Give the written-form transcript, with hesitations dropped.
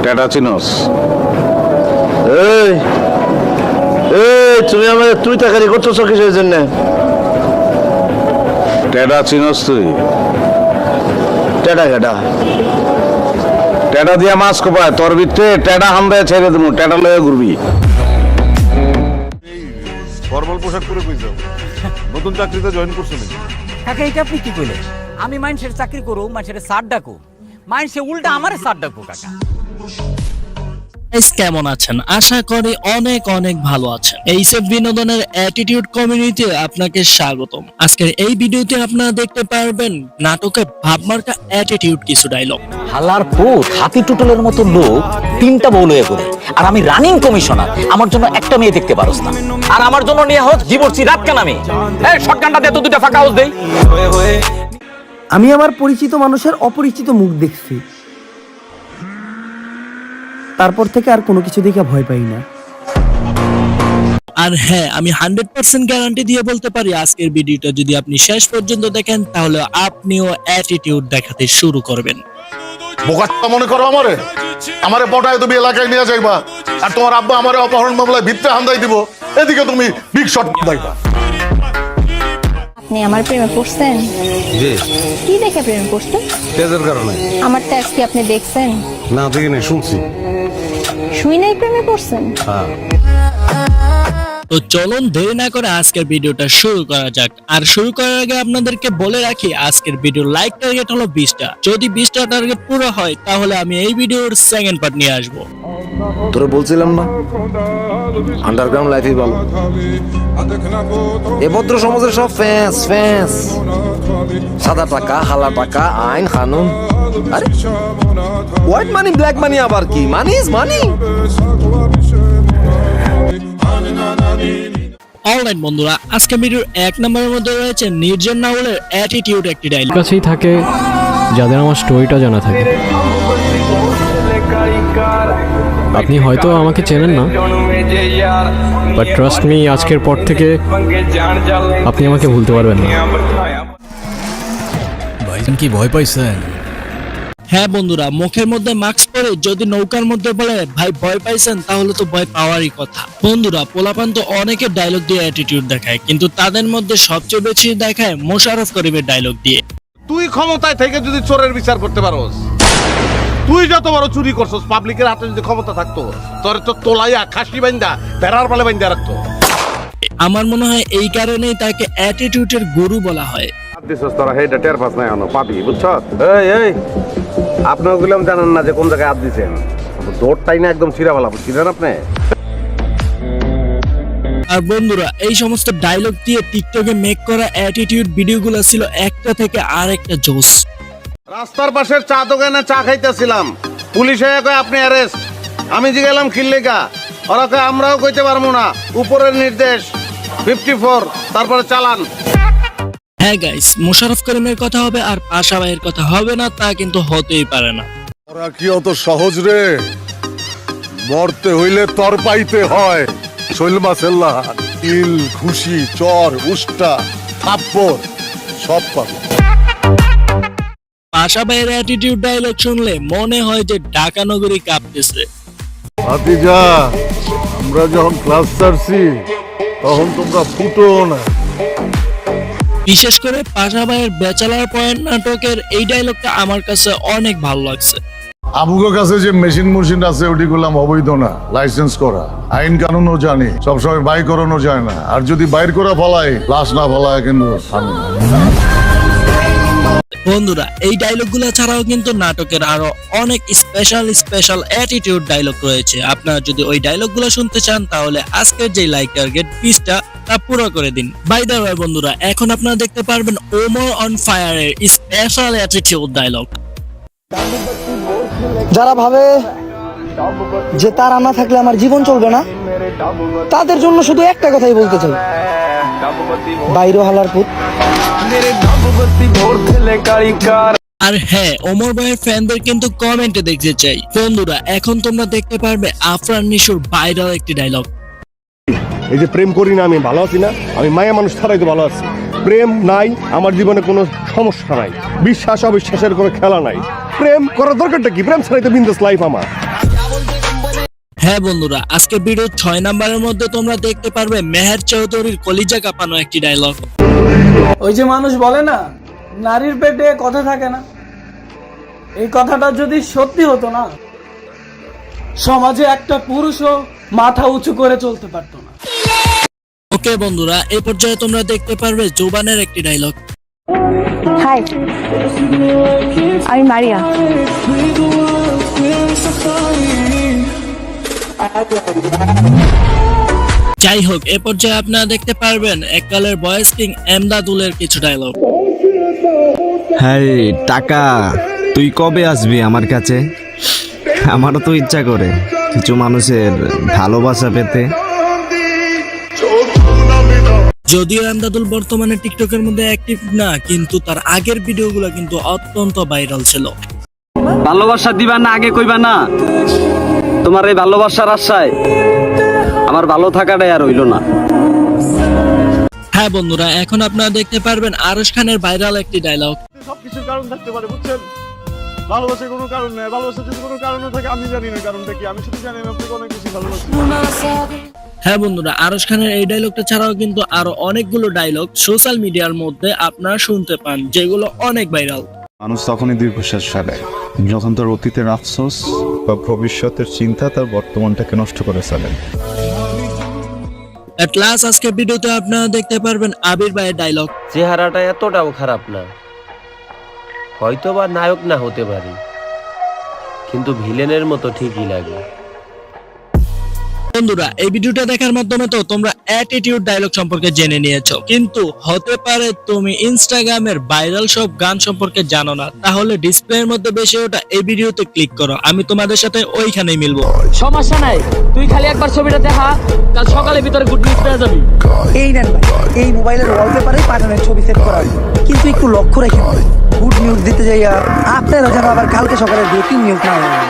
টেডা চিনোস? এই এই তুমি আমাদের তুই তাকারি করতেছ কিসের জন্য? টেডা চিনোস তুই? টেডা কেডা? টেডা দিয়া মাছ কোপায় তোর ভিতরে টেডা হামদায় ছেড়ে দেবো, টেডা লয়ে ঘুরবি। ফর্মাল পোশাক পরে কই যাও? নতুন চাকরিতে জয়েন করছো নাকি? কাকা এটা আপনি কি কইলেন? আমি মানুষের চাকরি করো, মানুষের সার ডাকো, মানুষে উল্টা আমারে সার ডাকো কাকা। কেমন আছেন? আশা করি অনেক অনেক ভালো আছেন। এইসব বিনোদনের অ্যাটিটিউড কমিউনিটিতে আপনাকে স্বাগতম। আজকের এই ভিডিওতে আপনারা দেখতে পারবেন নাটকের ভাবমার্কা অ্যাটিটিউড কিছু ডায়লগ। হালার পুত হাতি টুটলের মতো লোক তিনটা বউ লয়ে করে, আর আমি রানিং কমিশনার, আমার জন্য একটা মেয়ে দেখতে পারোস না, আর আমার জন্য নিয়ে হোক জীবরছি রাত কেন আমি এই শটগানটা দে তো দুইটা ফাঁকা হাউস দেই। আমি আমার পরিচিত মানুষের অপরিচিত মুখ দেখছি, তারপর থেকে আর কোনো কিছু দেখে ভয় পাই না। আর হ্যাঁ, আমি 100% গ্যারান্টি দিয়ে বলতে পারি আজকের ভিডিওটা যদি আপনি শেষ পর্যন্ত দেখেন তাহলে আপনিও অ্যাটিটিউড দেখাতে শুরু করবেন। বোকা মনে করো আমারে পটায় তুমি এলাকায় নিয়ে যাইবা, আর তোমার আব্বা আমারে অপহরণ মামলায় ভিতরে হান্দাই দিব, এদিকে তুমি বিগ শট দাইবা। আপনি আমার প্রেমে পড়ছেন? জি। কি দেখে প্রেমে পড়ছেন? তেজের কারণে। আমার ট্যাক্স কি আপনি দেখছেন? না দেখি নাই, শুনছি। শুই নাই প্রেমে পড়ছেন? হ্যাঁ। তো চলুন দেরি না করে আজকের ভিডিওটা শুরু করা যাক। আর শুরু করার আগে আপনাদেরকে বলে রাখি আজকের ভিডিও লাইক টার্গেট হলো 20টা। যদি 20টা টার্গেট পুরো হয় তাহলে আমি এই ভিডিওর সেকেন্ড পার্ট নিয়ে আসবো। তোরে বলছিলাম না আন্ডারগ্রাউন্ড লাইফই ভালো। এ ভদ্র সমাজের সব ফ্যান্স সাদা টাকা, হালা টাকা, আইন কানুন। আরে হোয়াইট মানি ব্ল্যাক মানি আবার কি? Money is money. অলরাইট বন্ধুরা, আজকে ভিডিওর 1 নম্বরের মধ্যে রয়েছে নির্জন নাওলের অ্যাটিটিউড একটি ডায়লগ। কাছেই থাকে যাদের আমার স্টোরিটা জানা থাকে। আপনি হয়তো আমাকে চেনেন না, বাট ট্রাস্ট মি, আজকের পর থেকে আপনি আমাকে ভুলতে পারবেন না। ভাইজান কি ভয় পাইছেন? হ্যাঁ বন্ধুরা, মুখের মধ্যে মাস্ক পরে যদি নৌকার মধ্যে বলে ভাই ভয় পাইছেন তাহলে তো ভয় পাওয়ারই কথা। বন্ধুরা, পোলাপান তো অনেকের ডায়লগ দিয়ে অ্যাটিটিউড দেখায়, কিন্তু তাদের মধ্যে সবচেয়ে বেশি দেখায় মোশাররফ করিমের ডায়লগ দিয়ে। তুই ক্ষমতায় থেকে যদি চোরের বিচার করতে পারোস, তুই যত বড় চুরি করছস, পাবলিকের হাতে যদি ক্ষমতা থাকতো তোর তো তোলাইয়া খাসি বাইন্দা বেড়ার পালে বাইন্দা রাখতো। আমার মনে হয় এই কারণেই তাকে অ্যাটিটিউডের গুরু বলা হয়। তোরা হেডা টের পাস নাই, পাবি বুঝছ? এই আপনার গুলাম জানেন না যে কোন জায়গায় হাত দিচ্ছেন, দৌড়টাই না একদম ছিঁড়া ফেলা বুঝছিলেন আপনি। আর বন্ধুরা, এই সমস্ত ডায়লগ দিয়ে টিকটকে মেক করা অ্যাটিটিউড ভিডিওগুলো ছিল একটা থেকে আরেকটা জোস। রাস্তার পাশের চা দোকানে চা খাইতেছিলাম, পুলিশ হয়ে কয় আপনি অ্যারেস্ট। আমি জিজ্ঞালাম কিল্লেগা, ওরা কয় আমরাও কইতে পারবো না, উপরের নির্দেশ 54, তারপরে চালান। হ্যাঁ গাইস, মোশাররফ করিমের কথা হবে আর পাশা ভাইয়ের কথা হবে না তা কিন্তু হতেই পারে না। ওরা কি অত সহজ রে? মরতে হইলে তর পাইতে হয়। শৈলমা সেল্লা, ইল, খুশি, চর, উষ্টা, থাপ্পড় সব পাবো। পাশা ভাইয়ের অ্যাটিটিউড ডায়লগ শুনলে মনে হয় যে ঢাকা নগরী কাঁপতেছে। ভাতিজা, আমরা যখন ক্লাস ছাড়ছি তখন তোমরা ফুটো না। বিশেষ করে পাশা ভাইয়ের ব্যাচেলার পয়েন্ট নাটকের এই ডায়লগটা আমার কাছে অনেক ভালো লাগছে। আবুগো কাছে যে মেশিন আছে ওটি গুলাম অবৈধ না, লাইসেন্স করা। আইন কানুনও জানি, সবসময় বাই করানো যায় না, আর যদি বাইর করা ফলায় লাশ না ফলায় কিন্তু থামে না। বন্ধুরা, এই ডায়লগগুলো ছাড়াও কিন্তু নাটকের আরো অনেক স্পেশাল অ্যাটিটিউড ডায়লগ রয়েছে। আপনারা যদি ওই ডায়লগগুলো শুনতে চান তাহলে আজকের যে লাইক টার্গেট 20টা তা পুরো করে দিন। বাই দ্য ওয়ে বন্ধুরা, এখন আপনারা দেখতে পারবেন ওমর অন ফায়ারের স্পেশাল অ্যাটিটিউড ডায়লগ। যারা ভাবে যে তারা না থাকলে আমার জীবন চলবে না, তাদের জন্য শুধু একটা কথাই বলতে চাই, বাইরে হালার পুত। আর হ্যাঁ, ওমর ভাইয়ের ফ্যানদের কিন্তু কমেন্টে দেখতে চাই। বন্ধুরা, এখন তোমরা দেখতে পারবে আফরান নিশোর ভাইরাল একটি ডায়লগ। এই যে প্রেম করি না, আমি ভালো আছি না, আমি মায়া মানুষ ছাড়াই তো ভালো আছি। প্রেম নাই আমার জীবনে কোনো সমস্যা নাই, বিশ্বাস অবিশ্বাসের কোনো খেলা নাই। প্রেম করার দরকারটা কি? প্রেম ছাড়াই তো বিন্দাস লাইফ আমার। হ্যাঁ বন্ধুরা, আজকে ভিডিও 6 নাম্বারের মধ্যে তোমরা দেখতে পারবে মেহের চৌধুরীর কলিজা কাঁপানো একটি ডায়লগ। ওই যে মানুষ বলে না, নারীর পেটে কথা থাকে না, এই কথাটা যদি সত্যি হতো না, সমাজে একটা পুরুষও মাথা উঁচু করে চলতে পারতো না। ওকে বন্ধুরা, এই পর্যায়ে তোমরা দেখতে পারবে জোবানের একটি ডায়লগ। হাই, আমি মারিয়া। যাই হোক, এ পর্যায়ে আপনারা দেখতে পারবেন এককালের বয়েস কিং এমদাদুলের কিছু ডায়লগ। হ্যাঁ টাকা, তুই কবে আসবি আমার কাছে? আমারও তো ইচ্ছা করে কিছু মানুষের ভালোবাসা পেতে। যদিও এমদাদুল বর্তমানে টিকটকের মধ্যে অ্যাক্টিভ না, কিন্তু তার আগের ভিডিওগুলো কিন্তু অত্যন্ত ভাইরাল ছিল। ভালোবাসা দিবা না আগে কইবা না? তোমার এই ভালোবাসার আশায় আমার ভালো থাকাটাই আর হইল না। হ্যাঁ বন্ধুরা, এখন আপনারা দেখতে পারবেন আরশ খানের ভাইরাল একটি ডায়লগ। সবকিছুর কারণ থাকতে পারে, বুঝছেন? ভালোবাসার কোনো কারণ নেই। ভালোবাসার যদি কোনো কারণও থাকে, আমি জানি না কারণটা কি। আমি শুধু জানি আমি আপনাকে অনেক বেশি ভালোবাসি। হ্যাঁ বন্ধুরা, আরশ খানের এই ডায়লগটা ছাড়াও কিন্তু আরো অনেকগুলো ডায়লগ সোশ্যাল মিডিয়ার মধ্যে আপনারা শুনতে পান, যেগুলো অনেক ভাইরাল। মানুষ তখনই দীর্ঘশ্বাস ফেলে যখন তার অতীতের আফসোস বা ভবিষ্যতের চিন্তা তার বর্তমানটাকে নষ্ট করে ফেলে। এট লাস্ট আজকে ভিডিওতে আপনারা দেখতে পারবেন আবির ভাইয়ের ডায়লগ। চেহারাটা এতটাও খারাপ না, হয়তো বা নায়ক না হতে পারি, কিন্তু ভিলেনের মতো ঠিকই লাগে। বন্ধুরা, এই ভিডিওটা দেখার মাধ্যমে তো তোমরা অ্যাটিটিউড ডায়লগ সম্পর্কে জেনে নিয়েছো, কিন্তু হতে পারে তুমি ইনস্টাগ্রামের ভাইরাল সব গান সম্পর্কে জানো না। তাহলে ডিসপ্লের মধ্যে বেশি ওটা এই ভিডিওতে ক্লিক করো, আমি তোমাদের সাথে ওইখানেই মিলবো। সমস্যা নাই, তুই খালি একবার ছবিটা দেখা, কাল সকালে ভিতরে গুড নিউজ পেয়ে যাবি। এই নেন ভাই, এই মোবাইলের ওয়ালপেপারে পাঠানোর ছবি সেভ করা আছে। কিন্তু একটু লক্ষ্য রেখে গুড নিউজ দিতে যাইয়া আপনারা যেন আবার কালকে সকালে ব্রেকিং নিউজ না হয়।